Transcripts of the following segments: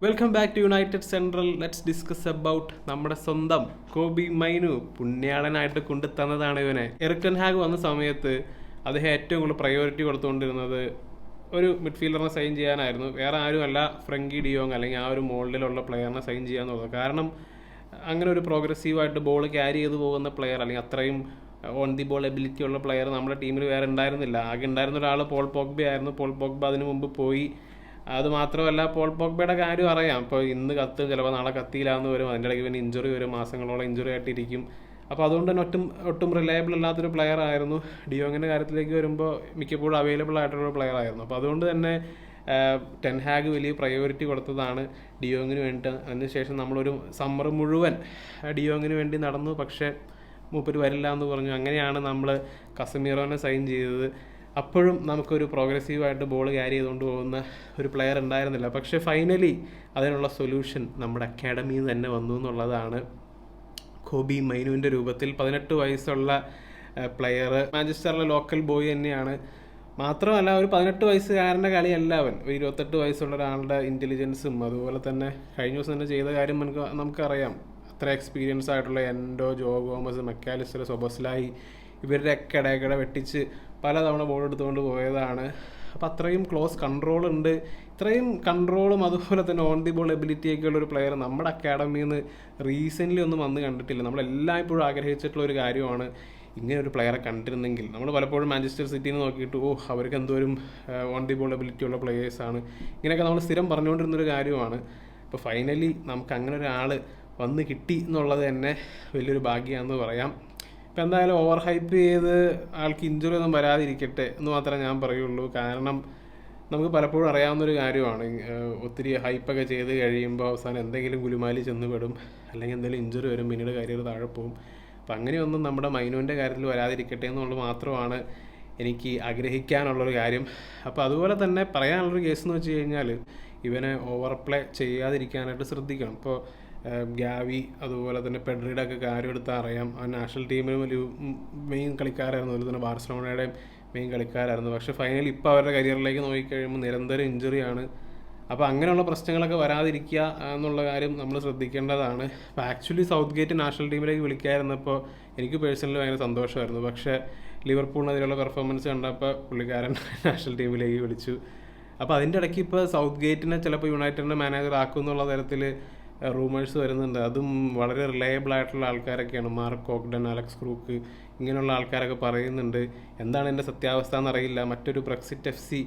Welcome back to united central. Let's discuss about നമ്മുടെ സ്വന്തം കോബി മൈനു. പുണ്യാളനായിട്ട് കൊണ്ടുതന്നതാണ് ഇവനെ. എറിക് ടെൻ ഹാഗ് വന്ന സമയത്ത് അദ്ദേഹം ഏറ്റവും കൂടുതൽ പ്രയോറിറ്റി കൊടുത്തുകൊണ്ടിരുന്നത് ഒരു മിഡ്ഫീൽഡറിനെ സൈൻ ചെയ്യാനായിരുന്നു. വേറെ ആരുമല്ല ഫ്രങ്കി ഡിയോങ് അല്ലെങ്കിൽ ആ ഒരു മോൾഡിലുള്ള പ്ലെയറിനെ സൈൻ ചെയ്യാന്നുള്ളത്. കാരണം അങ്ങനെ ഒരു പ്രോഗ്രസീവായിട്ട് ബോൾ ക്യാരി ചെയ്ത് പോകുന്ന പ്ലെയർ അല്ലെങ്കിൽ അത്രയും ഓൺ ദി ബോൾ എബിലിറ്റി ഉള്ള പ്ലെയർ നമ്മുടെ ടീമിൽ വേറെ ഉണ്ടായിരുന്നില്ല. ആകെ ഉണ്ടായിരുന്ന ഒരാൾ പോൾ പോഗ്ബ ആയിരുന്നു. പോൾ പോഗ്ബ അതിനു മുമ്പ് പോയി. അത് മാത്രമല്ല, പോൾ പോഗ്ബയുടെ കാര്യം അറിയാം. ഇപ്പോൾ ഇന്ന് കത്തും, ചിലപ്പോൾ നാളെ കത്തിയില്ലാന്ന് വരും. അതിൻ്റെ ഇടയ്ക്ക് പിന്നെ ഇഞ്ചുറി വരും, മാസങ്ങളോളം ഇഞ്ചുറി ആയിട്ടിരിക്കും. അപ്പോൾ അതുകൊണ്ട് തന്നെ ഒട്ടും റിലയബിൾ അല്ലാത്തൊരു പ്ലെയർ ആയിരുന്നു. ഡിയോങ്ങിൻ്റെ കാര്യത്തിലേക്ക് വരുമ്പോൾ മിക്കപ്പോഴും അവൈലബിൾ ആയിട്ടുള്ള പ്ലെയർ ആയിരുന്നു. അപ്പോൾ അതുകൊണ്ട് തന്നെ ടെൻ ഹാഗ് വലിയ പ്രയോറിറ്റി കൊടുത്തതാണ് ഡിയോങ്ങിന് വേണ്ടിയിട്ട്. അതിനുശേഷം നമ്മളൊരു സമ്മർ മുഴുവൻ ഡിയോങ്ങിന് വേണ്ടി നടന്നു. പക്ഷേ മൂപ്പര് വരില്ല എന്ന് പറഞ്ഞു. അങ്ങനെയാണ് നമ്മൾ കസമീറോനെ സൈൻ ചെയ്തത്. അപ്പോഴും നമുക്കൊരു പ്രോഗ്രസീവായിട്ട് ബോൾ ക്യാരി ചെയ്തുകൊണ്ട് പോകുന്ന ഒരു പ്ലെയർ ഉണ്ടായിരുന്നില്ല. പക്ഷേ ഫൈനലി അതിനുള്ള സൊല്യൂഷൻ നമ്മുടെ അക്കാഡമിയിൽ തന്നെ വന്നു എന്നുള്ളതാണ്. കോബി മൈനുവിൻ്റെ രൂപത്തിൽ 18 വയസ്സുള്ള പ്ലെയർ, മാഞ്ചസ്റ്ററിലെ ലോക്കൽ ബോയ് തന്നെയാണ്. മാത്രമല്ല, ഒരു 18 വയസ്സുകാരൻ്റെ കളിയല്ല അവൻ. ഒരു 28 വയസ്സുള്ള ഒരാളുടെ ഇൻ്റലിജൻസും അതുപോലെ തന്നെ കഴിഞ്ഞ ദിവസം തന്നെ ചെയ്ത കാര്യം നമുക്കറിയാം. അത്ര എക്സ്പീരിയൻസ് ആയിട്ടുള്ള എൻഡോ, ജോ ഗോമസ്, മെക്കാലിസ്റ്റർ, സൊബസ്ലായി ഇവരുടെ ഒക്കെ ഇടയ്ക്കിടെ വെട്ടിച്ച് പലതവണ ബോൾ എടുത്തുകൊണ്ട് പോയതാണ്. അപ്പം അത്രയും ക്ലോസ് കൺട്രോൾ ഉണ്ട്. ഇത്രയും കൺട്രോളും അതുപോലെ തന്നെ ഓൺ ദി ബോൾ എബിലിറ്റിയൊക്കെ ഉള്ളൊരു പ്ലെയർ നമ്മുടെ അക്കാഡമിയിൽ നിന്ന് റീസെൻ്റ്ലി ഒന്നും വന്ന് കണ്ടിട്ടില്ല. നമ്മളെല്ലായ്പ്പോഴും ആഗ്രഹിച്ചിട്ടുള്ള ഒരു കാര്യമാണ് ഇങ്ങനെ ഒരു പ്ലെയറെ കണ്ടിരുന്നെങ്കിൽ. നമ്മൾ പലപ്പോഴും മാഞ്ചസ്റ്റർ സിറ്റിയിൽ നോക്കിയിട്ട് അവർക്ക് എന്തോരം ഓൺ ദി ബോൾ എബിലിറ്റി ഉള്ള പ്ലെയേഴ്സാണ്, ഇങ്ങനെയൊക്കെ നമ്മൾ സ്ഥിരം പറഞ്ഞുകൊണ്ടിരുന്നൊരു കാര്യമാണ്. ഇപ്പോൾ ഫൈനലി നമുക്ക് അങ്ങനെ ഒരാൾ വന്ന് കിട്ടി എന്നുള്ളത് തന്നെ വലിയൊരു ഭാഗ്യമാണെന്ന് പറയാം. ഇപ്പം എന്തായാലും ഓവർ ഹൈപ്പ് ചെയ്ത് ആൾക്ക് ഇഞ്ചുറി ഒന്നും വരാതിരിക്കട്ടെ എന്ന് മാത്രമേ ഞാൻ പറയുള്ളൂ. കാരണം നമുക്ക് പലപ്പോഴും അറിയാവുന്നൊരു കാര്യമാണ്, ഒത്തിരി ഹൈപ്പൊക്കെ ചെയ്ത് കഴിയുമ്പോൾ അവസാനം എന്തെങ്കിലും ഗുലുമാലി ചെന്ന് പെടും, അല്ലെങ്കിൽ എന്തെങ്കിലും ഇഞ്ചുറി വരും, പിന്നീട് കരിയർ താഴെ പോകും. അപ്പം അങ്ങനെയൊന്നും നമ്മുടെ മൈനുവിൻ്റെ കാര്യത്തിൽ വരാതിരിക്കട്ടെ എന്നുള്ളത് മാത്രമാണ് എനിക്ക് ആഗ്രഹിക്കാനുള്ളൊരു കാര്യം. അപ്പോൾ അതുപോലെ തന്നെ പറയാനുള്ളൊരു കേസ് എന്ന് വെച്ച് കഴിഞ്ഞാൽ ഇവനെ ഓവർ പ്ലേ ചെയ്യാതിരിക്കാനായിട്ട് ശ്രദ്ധിക്കണം. ഇപ്പോൾ ഗാവി അതുപോലെ തന്നെ പെഡ്രിയുടെ ഒക്കെ കാര്യം എടുത്താൽ അറിയാം. ആ നാഷണൽ ടീമിലും ഒരു മെയിൻ കളിക്കാരായിരുന്നു, അതുപോലെ തന്നെ ബാർസലോണയുടെയും മെയിൻ കളിക്കാരായിരുന്നു. പക്ഷേ ഫൈനലി ഇപ്പോൾ അവരുടെ കരിയറിലേക്ക് നോക്കിക്കഴിയുമ്പോൾ നിരന്തരം ഇഞ്ചുറിയാണ്. അപ്പോൾ അങ്ങനെയുള്ള പ്രശ്നങ്ങളൊക്കെ വരാതിരിക്കുക എന്നുള്ള കാര്യം നമ്മൾ ശ്രദ്ധിക്കേണ്ടതാണ്. അപ്പോൾ ആക്ച്വലി സൗത്ത് ഗേറ്റ് നാഷണൽ ടീമിലേക്ക് വിളിക്കാതിരുന്നപ്പോൾ എനിക്ക് പേഴ്സണലി ഭയങ്കര സന്തോഷമായിരുന്നു. പക്ഷേ ലിവർപൂളിനെതിരെയുള്ള പെർഫോമൻസ് കണ്ടപ്പോൾ പുള്ളിക്കാരൻ നാഷണൽ ടീമിലേക്ക് വിളിച്ചു. അപ്പോൾ അതിൻ്റെ ഇടയ്ക്ക് ഇപ്പോൾ സൗത്ത് ഗേറ്റിനെ ചിലപ്പോൾ യുണൈറ്റഡിൻ്റെ മാനേജർ ആക്കും എന്നുള്ള തരത്തിൽ റൂമേഴ്സ് വരുന്നുണ്ട്. അതും വളരെ റിലയബിൾ ആയിട്ടുള്ള ആൾക്കാരൊക്കെയാണ്. മാർക്ക് കോഗ്ഡൻ, അലക്സ് ക്രൂക്ക്, ഇങ്ങനെയുള്ള ആൾക്കാരൊക്കെ പറയുന്നുണ്ട്. എന്താണ് എൻ്റെ സത്യാവസ്ഥ എന്നറിയില്ല. മറ്റൊരു ബ്രെക്സിറ്റ് FC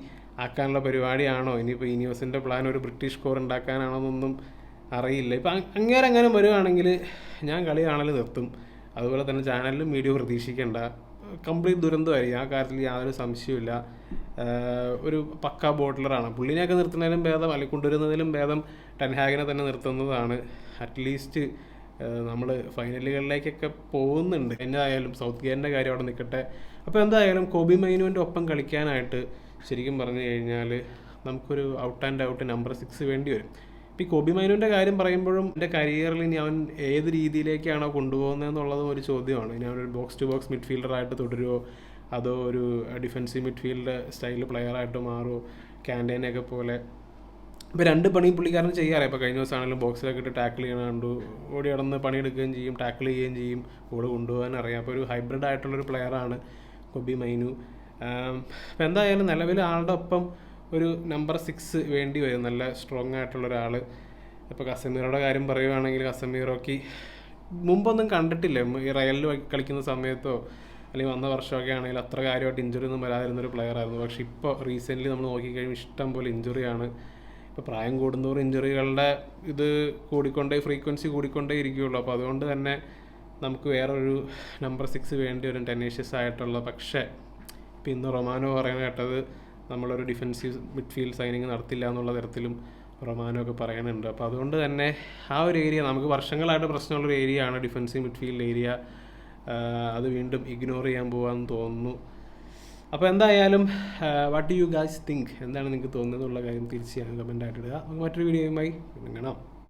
ആക്കാനുള്ള പരിപാടിയാണോ, ഇനിയിപ്പോൾ ഇനിയോസിൻ്റെ പ്ലാൻ ഒരു ബ്രിട്ടീഷ് സ്കോർ ഉണ്ടാക്കാനാണോ എന്നൊന്നും അറിയില്ല. ഇപ്പം അങ്ങനെ വരുവാണെങ്കിൽ ഞാൻ കളി കാണൽ നിർത്തും. അതുപോലെ തന്നെ ചാനലിലും വീഡിയോ പ്രതീക്ഷിക്കേണ്ട. കംപ്ലീറ്റ് ദുരന്തമായിരിക്കും, ആ കാര്യത്തിൽ യാതൊരു സംശയമില്ല. ഒരു പക്ക ബോട്ട്ലറാണ്. പുള്ളിനെയൊക്കെ നിർത്തുന്നതിലും ഭേദം, അല്ലെങ്കിൽ കൊണ്ടുവരുന്നതിലും ഭേദം ടെൻ ഹാഗിനെ തന്നെ നിർത്തുന്നതാണ്. അറ്റ്ലീസ്റ്റ് നമ്മൾ ഫൈനലുകളിലേക്കൊക്കെ പോകുന്നുണ്ട്. എന്തായാലും സൗത്ത് ഗേറ്റിൻ്റെ കാര്യം അവിടെ നിൽക്കട്ടെ. അപ്പോൾ എന്തായാലും കോബി മൈനുവിൻ്റെ ഒപ്പം കളിക്കാനായിട്ട് ശരിക്കും പറഞ്ഞു കഴിഞ്ഞാൽ നമുക്കൊരു ഔട്ട് ആൻഡ് ഔട്ട് നമ്പർ 6 വേണ്ടി വരും. ഇപ്പോൾ ഈ കോബി മൈനുവിൻ്റെ കാര്യം പറയുമ്പോഴും എൻ്റെ കരിയറിൽ ഇനി അവൻ ഏത് രീതിയിലേക്കാണോ കൊണ്ടുപോകുന്നത് എന്നുള്ളതും ഒരു ചോദ്യമാണ്. ഇനി അവനൊരു ബോക്സ് ടു ബോക്സ് മിഡ്ഫീൽഡറായിട്ട് തുടരുമോ, അതോ ഒരു ഡിഫൻസീവ് മിഡ്ഫീൽഡ് സ്റ്റൈൽ പ്ലെയറായിട്ട് മാറുമോ, ക്യാൻറ്റീനൊക്കെ പോലെ. ഇപ്പോൾ 2 പണിയും പുള്ളിക്കാരൻ ചെയ്യാറില്ല. ഇപ്പോൾ കഴിഞ്ഞ ദിവസമാണെങ്കിലും ബോക്സിലൊക്കെ ഇട്ട് ടാക്കിൾ ചെയ്യണ കണ്ടു. ഓടി നടന്ന് പണിയെടുക്കുകയും ചെയ്യും, ടാക്കിൾ ചെയ്യുകയും ചെയ്യും, ബോൾ കൊണ്ടുപോകാൻ അറിയാം. അപ്പോൾ ഒരു ഹൈബ്രിഡ് ആയിട്ടുള്ളൊരു പ്ലെയറാണ് കോബി മൈനു. അപ്പോൾ എന്തായാലും നിലവിൽ ആളുടെ ഒപ്പം ഒരു നമ്പർ 6 വേണ്ടി വരും, നല്ല സ്ട്രോങ് ആയിട്ടുള്ള ഒരാൾ. ഇപ്പോൾ കസമീറോയുടെ കാര്യം പറയുകയാണെങ്കിൽ കസമീറോക്ക് മുമ്പൊന്നും കണ്ടിട്ടില്ല. ഈ റയലിൽ കളിക്കുന്ന സമയത്തോ അല്ലെങ്കിൽ വന്ന വർഷമൊക്കെ ആണെങ്കിൽ അത്ര കാര്യമായിട്ട് ഇഞ്ചുറി ഒന്നും വരാതിരുന്നൊരു പ്ലെയർ ആയിരുന്നു. പക്ഷേ ഇപ്പോൾ റീസെൻ്റ്ലി നമ്മൾ നോക്കിക്കഴിയുമ്പോൾ ഇഷ്ടം പോലെ ഇഞ്ചുറിയാണ്. ഇപ്പോൾ പ്രായം കൂടുന്നവർ ഇഞ്ചുറികളുടെ ഇത് ഫ്രീക്വൻസി കൂടിക്കൊണ്ടേ ഇരിക്കുകയുള്ളൂ. അപ്പോൾ അതുകൊണ്ട് തന്നെ നമുക്ക് വേറൊരു നമ്പർ 6 വേണ്ടി വരും, ടെനേഷ്യസ് ആയിട്ടുള്ള. പക്ഷേ ഇപ്പോൾ ഇന്ന് റൊമാനോ പറയുന്നത് കേട്ടത് നമ്മളൊരു ഡിഫൻസീവ് മിഡ്ഫീൽഡ് സൈനിങ് നടത്തില്ല എന്നുള്ള തരത്തിലും റൊമാനോ ഒക്കെ പറയാനുണ്ട്. അപ്പോൾ അതുകൊണ്ട് തന്നെ ആ ഒരു ഏരിയ നമുക്ക് വർഷങ്ങളായിട്ട് പ്രശ്നമുള്ളൊരു ഏരിയ ആണ് ഡിഫൻസീവ് മിഡ്ഫീൽഡ് ഏരിയ. അത് വീണ്ടും ഇഗ്നോർ ചെയ്യാൻ പോകാമെന്ന് തോന്നുന്നു. അപ്പോൾ എന്തായാലും what do you guys think, എന്താണ് നിങ്ങൾക്ക് തോന്നുന്നത് എന്നുള്ള കാര്യം തീർച്ചയായും കമൻ്റ് ആയിട്ട് ഇടുക. നമുക്ക് മറ്റൊരു വീഡിയോയുമായി കാണാം.